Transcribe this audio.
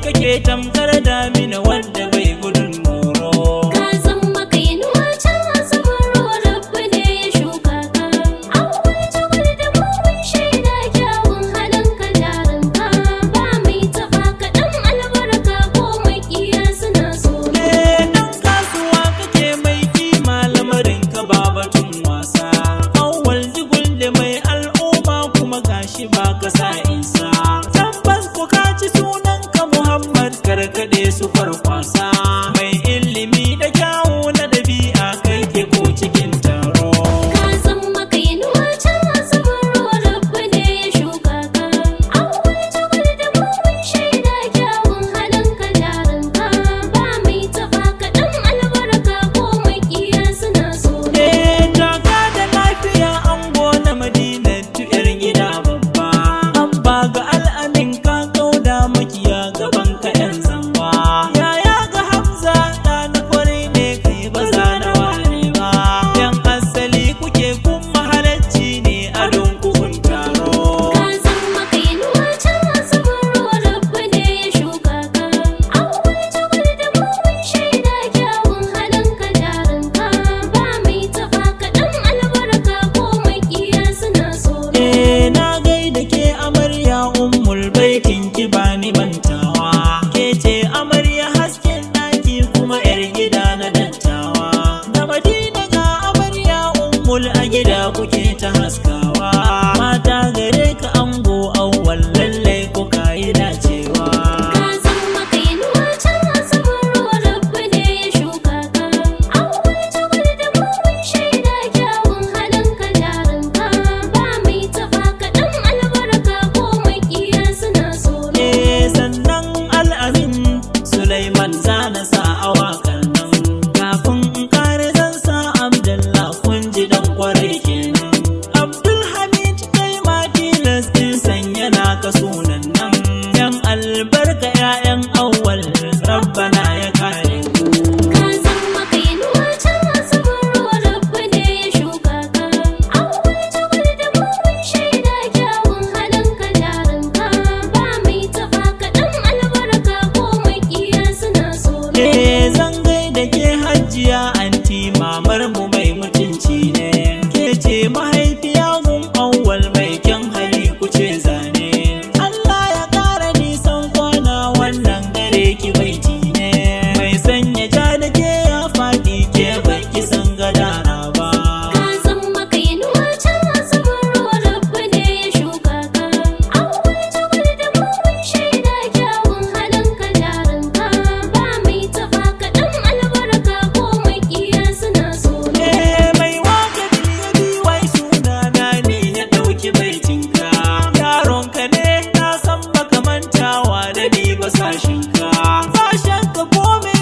kake tamkar damina wanda bai gudun moro. Ka san makainuwa can asabaro rabbi ne ya shuka ka. Auwal Jugulde mu mun shaida kyawun halinka jarinka. Ba mai taɓa ka ɗan albarka ko maƙiya suna so. Dan kasuwa kake mai kima lamarinka ba batun wasa. Auwal Jugulde mai al'umma kuma gashi ba ka sa isa. Tabbas ku kaci sunanka Muhammad karkaɗe su farkwasa. Mai ilimi da kyawu na ɗabi'a kai ke ko cikin taro. Ka san makainuwa can asabaro rabbi ne ya shuka ka. Auwal Jugulde mu mun shaida kyawun halinka jarinka. Ba mai taɓa ka ɗan albarka ko maƙiya suna so. Daga da lafiya ango na Madina tuyar gida babba. Abba ga al'amin ka kauda makiya gaban ka yan zamba. Yaya ga Hamza da na kwarai ne kai ba za na ware ba. Yan asali kuke kun mahalarci ne a dunkun taro. Ka san makainuwa can asabaro rabbi ne ya shuka ka. Auwal Jugulde mu mun shaida kyawun halinka jarinka. Ba mai taɓa ka ɗan albarka ko maƙiya suna so. Na gaida ke amarya ummul baitin ki bani mantawa. Ke ce amarya hasken ɗaki kuma yar gida na dattawa. Da Madina ga amarya ummul a gida kuke ta haskawa. Mata gare ka ango Auwal lallai ku kayi dacewa. Ka san makainuwa can asabaro rabbi ne ya shuka ka. Auwal Jugulde mu mun shaida kyawun halinka jarinka. Ba mai taɓa ka ɗan albarka ko maƙiya suna so. Sannan al'amin Sulaiman zana sa a waƙar nan. Kafin in kare zan sa Abdullah kun ji dan kwarai kenan. Abdulhamid kai ma tilas din sanya naka sunan nan. Yan albarka 'ya'yan Auwal Rabbana ya kare ku. Ka san makainuwa can asabaro rabbi ne ya shuka ka. Auwal Jugulde mu mun shaida kyawun halinka jarinka. Ba mai taɓa ka ɗan albarka ko maƙiya suna so. Zan gaida ke hajjiya anti mamar mu mai mutunci ne. Ke ce mahaifiya gun Auwal mai kyan hali kuce zane. Allah ya ƙara nisan kwana wannan gare ki baiti ne. Mai sanya ja da ke ya faɗi ke baki san gadara ba. Ka san makainuwa can asabaro rabbi ne ya shuka ka. Auwal Jugulde mu mun shaida kyawun halinka jarinka. Ba mai taɓa ka ɗan albarka ko maƙiya suna so. Mai waka Bilya B.y sunana ne ya ɗauki baitinka. Yaronka ne na san baka mantawa da ni ba sashinka. Sashenka ko me